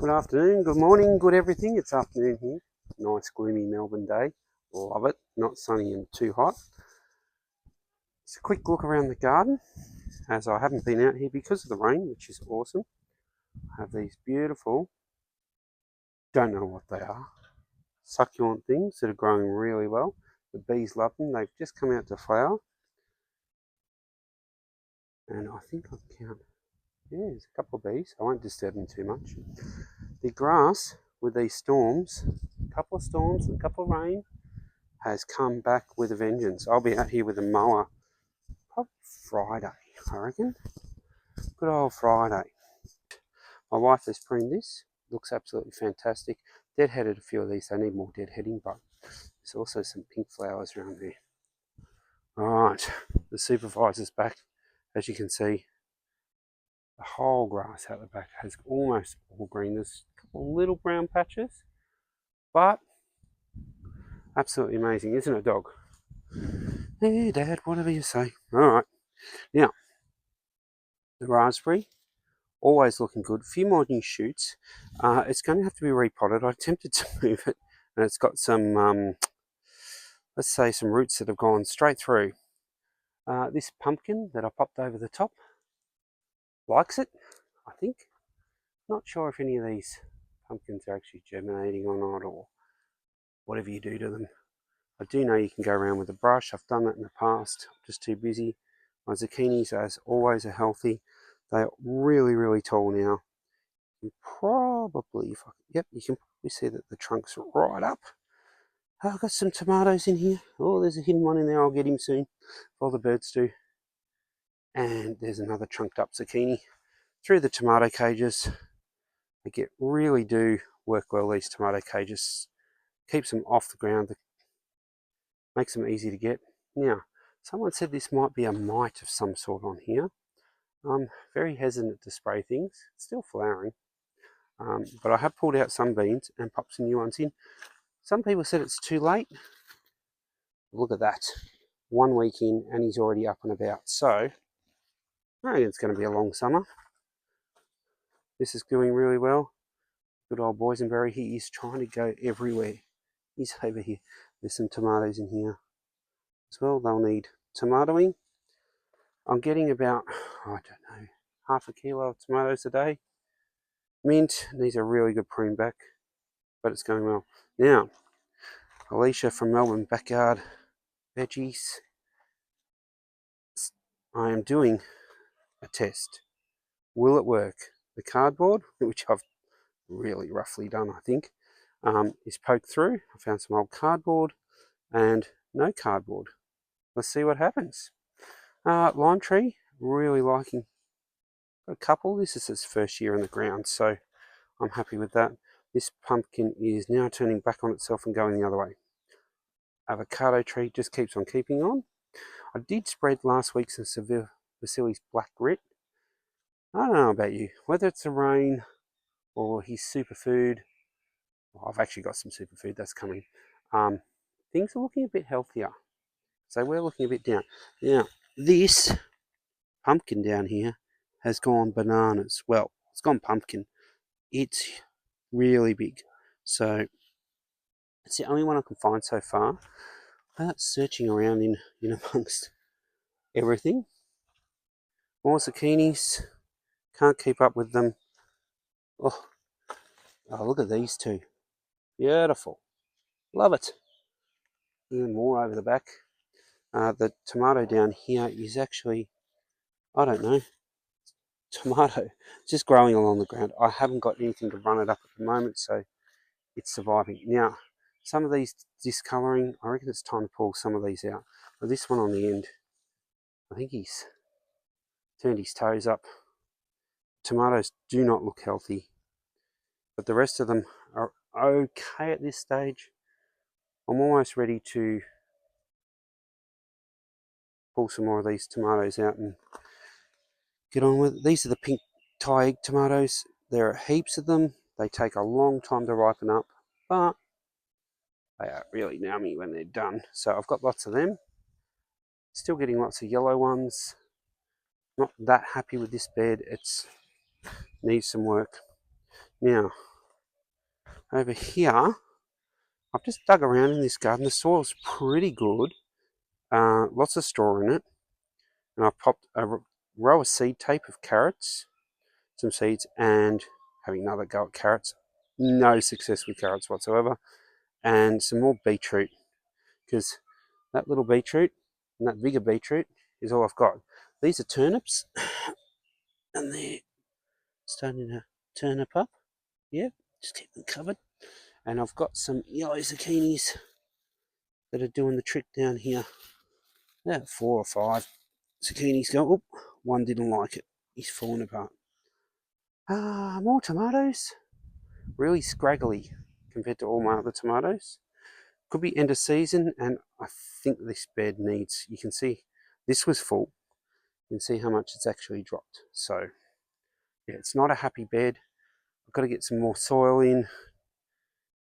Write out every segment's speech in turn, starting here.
Good afternoon, good morning, good everything. It's afternoon here. Nice gloomy Melbourne day. Love it. Not sunny and too hot. Just a quick look around the garden as I haven't been out here because of the rain, which is awesome. I have these beautiful, don't know what they are, succulent things that are growing really well. The bees love them. They've just come out to flower. And I think I count, yeah, there's a couple of bees. I won't disturb them too much. The grass with these storms, a couple of storms, a couple of rain, has come back with a vengeance. I'll be out here with a mower probably Friday, I reckon. Good old Friday. My wife has pruned this. Looks absolutely fantastic. Deadheaded a few of these. They need more deadheading, but there's also some pink flowers around there. Alright, the supervisor's back. As you can see, the whole grass out the back has almost all green. There's a couple of little brown patches, but absolutely amazing, isn't it, dog? Yeah, Dad, whatever you say. Alright, now, the raspberry, always looking good. A few more new shoots. It's going to have to be repotted. I attempted to move it, and it's got some, let's say, some roots that have gone straight through. This pumpkin that I popped over the top likes it, I think. Not sure if any of these pumpkins are actually germinating or not, or whatever you do to them. I do know you can go around with a brush. I've done that in the past. I'm just too busy. My zucchinis, as always, are healthy. They are really, really tall now. You probably, yep, you can probably see that the trunk's right up. I've got some tomatoes in here. Oh, there's a hidden one in there. I'll get him soon, if all the birds do. And there's another trunked up zucchini. Through the tomato cages. They really do work well, these tomato cages. Keeps them off the ground. Makes them easy to get. Now, someone said this might be a mite of some sort on here. I'm very hesitant to spray things. It's still flowering. But I have pulled out some beans and popped some new ones in. Some people said it's too late. Look at that. 1 week in and he's already up and about. So, I reckon it's going to be a long summer. This is doing really well. Good old boysenberry. He is trying to go everywhere. He's over here. There's some tomatoes in here as well. They'll need tomatoing. I'm getting about, I don't know, half a kilo of tomatoes a day. Mint. These are really good prune back, but it's going well. Now, Alicia from Melbourne Backyard Veggies. I am doing a test. Will it work? The cardboard, which I've really roughly done, I think, is poked through. I found some old cardboard and no cardboard. Let's see what happens. Lime tree, really liking a couple. This is its first year in the ground, so I'm happy with that. This pumpkin is now turning back on itself and going the other way. Avocado tree just keeps on keeping on. I did spread last week some Vasili's black grit. I don't know about you, whether it's the rain or his superfood. Well, I've actually got some superfood that's coming. Things are looking a bit healthier. So we're looking a bit down. Now, this pumpkin down here has gone bananas. Well, it's gone pumpkin. It's really big. So it's the only one I can find so far. Without searching around in amongst everything. More zucchinis. Can't keep up with them. Oh, look at these two. Beautiful. Love it. Even more over the back. The tomato down here is actually, I don't know, tomato. It's just growing along the ground. I haven't got anything to run it up at the moment, so it's surviving. Now, some of these discolouring, I reckon it's time to pull some of these out. But this one on the end, I think he's turned his toes up. Tomatoes do not look healthy, but the rest of them are okay at this stage. I'm almost ready to pull some more of these tomatoes out and get on with it. These are the pink Thai egg tomatoes. There are heaps of them. They take a long time to ripen up, but they are really yummy when they're done. So I've got lots of them. Still getting lots of yellow ones. Not that happy with this bed. It needs some work. Now, over here, I've just dug around in this garden. The soil's pretty good. Lots of straw in it. And I've popped a row of seed tape of carrots, some seeds, and having another go at carrots. No success with carrots whatsoever. And some more beetroot, because that little beetroot and that bigger beetroot is all I've got. These are turnips, and they're starting to turnip up. Yeah, just keep them covered. And I've got some yellow zucchinis that are doing the trick down here. About 4 or 5 zucchinis go. Oh, one didn't like it. He's falling apart. More tomatoes. Really scraggly compared to all my other tomatoes. Could be end of season, and I think this bed needs, you can see this was full. You can see how much it's actually dropped. So yeah, it's not a happy bed. I've got to get some more soil in.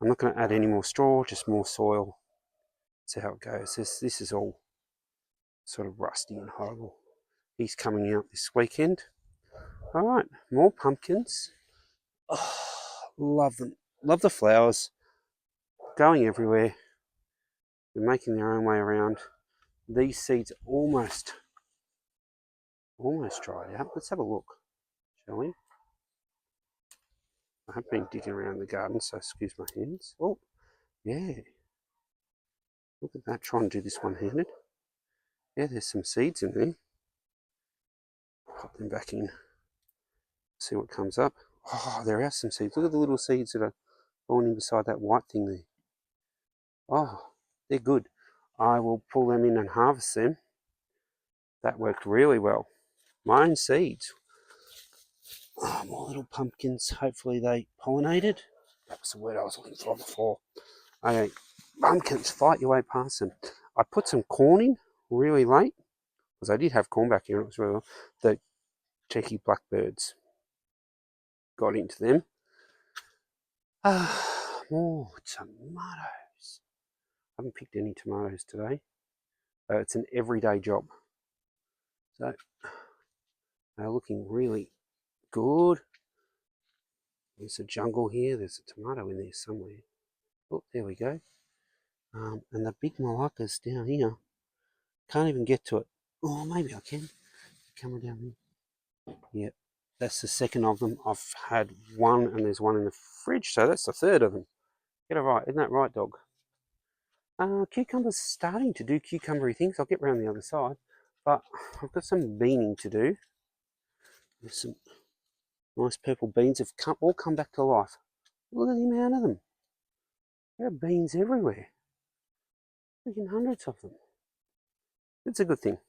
I'm not going to add any more straw, just more soil. See how it goes. This is all sort of rusty and horrible. He's coming out this weekend. All right, more pumpkins. Oh, love them. Love the flowers. Going everywhere. They're making their own way around. These seeds almost dried out. Let's have a look, shall we? I have been digging around the garden, so excuse my hands. Oh, yeah. Look at that. Try and do this one-handed. Yeah, there's some seeds in there. Pop them back in. See what comes up. Oh, there are some seeds. Look at the little seeds that are falling in beside that white thing there. Oh, they're good. I will pull them in and harvest them. That worked really well. My own seeds. Oh, more little pumpkins. Hopefully they pollinated. That was the word I was looking for before. Okay, pumpkins, fight your way past them. I put some corn in really late, because I did have corn back here and it was really well. The cheeky blackbirds got into them. More tomatoes. I haven't picked any tomatoes today. It's an everyday job. So they're looking really good. There's a jungle here. There's a tomato in there somewhere. Oh, there we go. And the big malacca's down here. Can't even get to it. Oh, maybe I can. Camera down here. Yep, that's the second of them. I've had one, and there's one in the fridge, so that's the third of them. Get it right, isn't that right, dog? Cucumber's starting to do cucumbery things. I'll get round the other side, but I've got some beaning to do. There's some nice purple beans have all come back to life. Look at the amount of them. There are beans everywhere. Freaking hundreds of them. It's a good thing.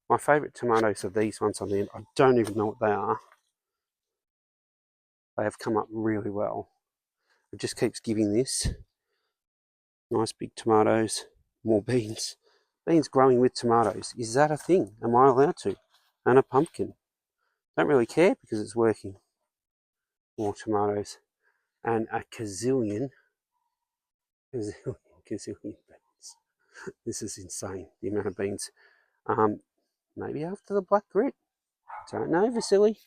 My favourite tomatoes are these ones on the end. I don't even know what they are. They have come up really well. It just keeps giving this. Nice big tomatoes, more beans. Beans growing with tomatoes. Is that a thing? Am I allowed to? And a pumpkin. Don't really care because it's working. More tomatoes. And a gazillion beans. This is insane, the amount of beans. Maybe after the black grit. Don't know, Vasily.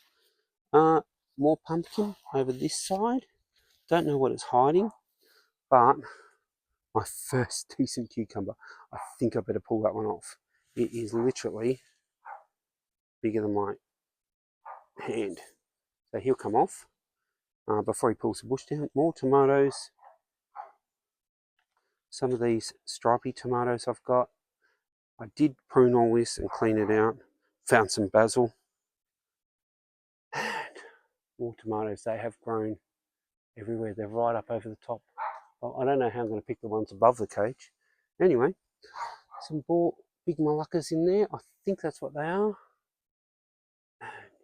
More pumpkin over this side. Don't know what it's hiding, but my first decent cucumber. I think I better pull that one off. It is literally bigger than my hand. So he'll come off before he pulls the bush down. More tomatoes. Some of these stripy tomatoes I've got. I did prune all this and clean it out. Found some basil. And more tomatoes. They have grown everywhere. They're right up over the top. Well, I don't know how I'm going to pick the ones above the cage. Anyway, some big malaccas in there. I think that's what they are.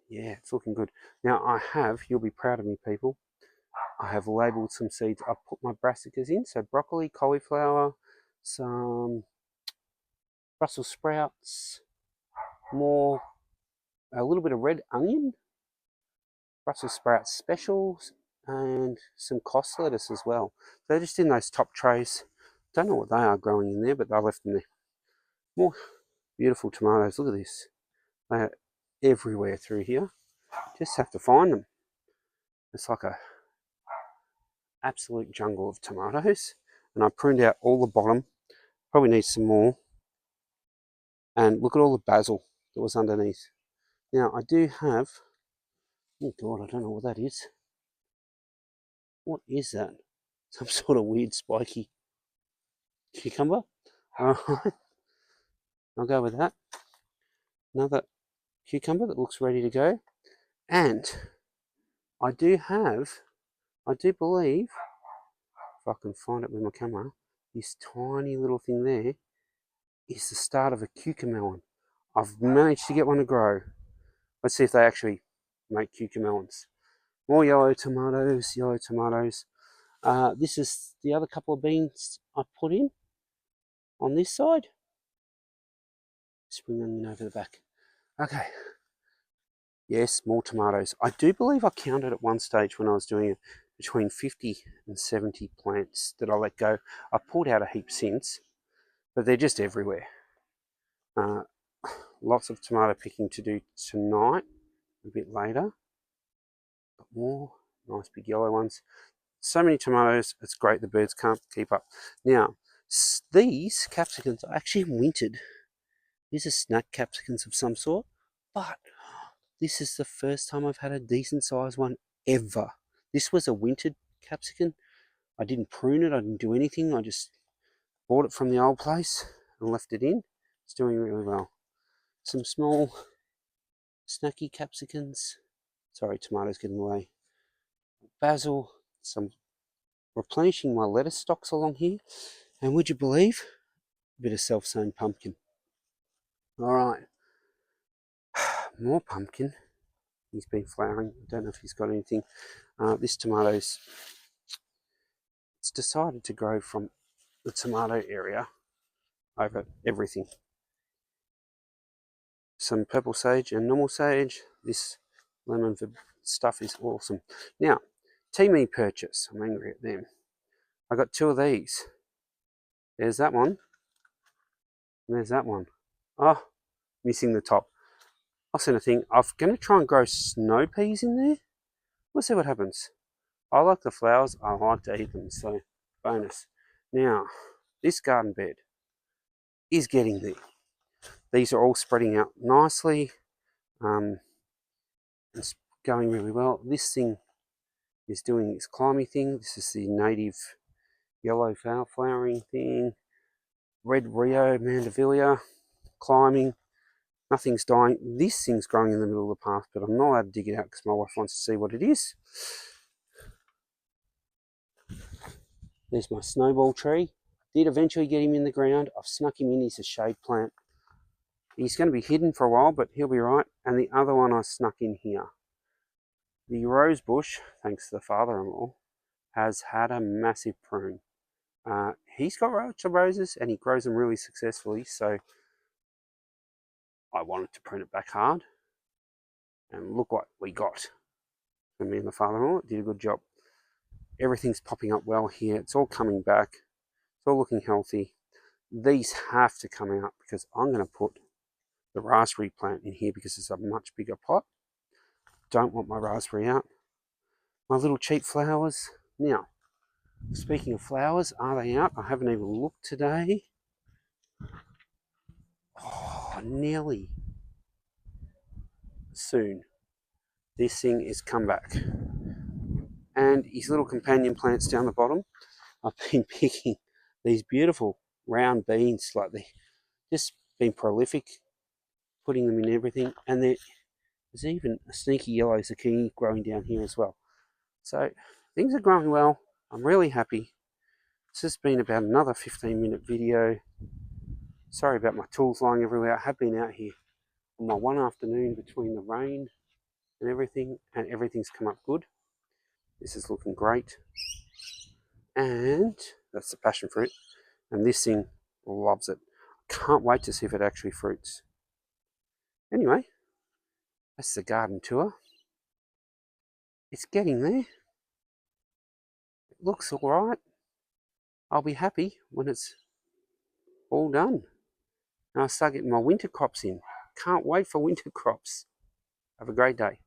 Yeah, it's looking good. Now I have, you'll be proud of me people, I have labelled some seeds. I've put my brassicas in, so broccoli, cauliflower, some Brussels sprouts, a little bit of red onion, Brussels sprouts specials, and some cost lettuce as well. They're just in those top trays. Don't know what they are growing in there, but I left them there. More beautiful tomatoes. Look at this. They are everywhere through here. Just have to find them. It's like absolute jungle of tomatoes. And I pruned out all the bottom. Probably need some more. And look at all the basil that was underneath. Now I do have, oh God, I don't know what that is. What is that? Some sort of weird spiky cucumber. Alright, I'll go with that. Another cucumber that looks ready to go. And I do believe, if I can find it with my camera, this tiny little thing there is the start of a cucumber. I've managed to get one to grow. Let's see if they actually make cucamelons. More yellow tomatoes, yellow tomatoes. This is the other couple of beans I put in on this side. Spring onion over the back. Okay. Yes, more tomatoes. I do believe I counted at one stage when I was doing it between 50 and 70 plants that I let go. I've pulled out a heap since, but they're just everywhere. Lots of tomato picking to do tonight, a bit later. But more nice big yellow ones. So many tomatoes, it's great the birds can't keep up. Now, these capsicums are actually wintered. These are snack capsicums of some sort, but this is the first time I've had a decent sized one ever. This was a wintered capsicum. I didn't prune it, I didn't do anything. I just bought it from the old place and left it in. It's doing really well. Some small snacky capsicums. Sorry, tomatoes getting away. Basil, some replenishing my lettuce stocks along here. And would you believe, a bit of self-sown pumpkin. Alright, more pumpkin. He's been flowering. I don't know if he's got anything. This tomato's, it's decided to grow from the tomato area over everything. Some purple sage and normal sage. This lemon stuff is awesome. Now, Temu purchase. I'm angry at them. I got two of these. There's that one. And there's that one. Oh, missing the top. I'll send a thing. I'm going to try and grow snow peas in there. We'll see what happens. I like the flowers. I like to eat them. So, bonus. Now, this garden bed is getting there. These are all spreading out nicely. It's going really well. This thing is doing its climbing thing. This is the native yellow flowering thing. Red Rio Mandevilla climbing. Nothing's dying. This thing's growing in the middle of the path, but I'm not allowed to dig it out because my wife wants to see what it is. There's my snowball tree. Did eventually get him in the ground. I've snuck him in. He's a shade plant. He's going to be hidden for a while, but he'll be right. And the other one I snuck in here. The rose bush, thanks to the father-in-law, has had a massive prune. He's got lots of roses and he grows them really successfully, so I wanted to prune it back hard. And look what we got. And me and the father-in-law did a good job. Everything's popping up well here. It's all coming back. It's all looking healthy. These have to come out because I'm going to put the raspberry plant in here because it's a much bigger pot. Don't want my raspberry out. My little cheap flowers. Now, speaking of flowers, are they out? I haven't even looked today. Oh, nearly. Soon. This thing is come back. And his little companion plants down the bottom. I've been picking these beautiful round beans, like they've just been prolific, putting them in everything. And there's even a sneaky yellow zucchini growing down here as well. So things are growing well. I'm really happy. This has been about another 15-minute video. Sorry about my tools lying everywhere. I have been out here on my one afternoon between the rain and everything's come up good. This is looking great. And that's the passion fruit. And this thing loves it. Can't wait to see if it actually fruits. Anyway, that's the garden tour. It's getting there. It looks all right. I'll be happy when it's all done. And I'll start getting my winter crops in. Can't wait for winter crops. Have a great day.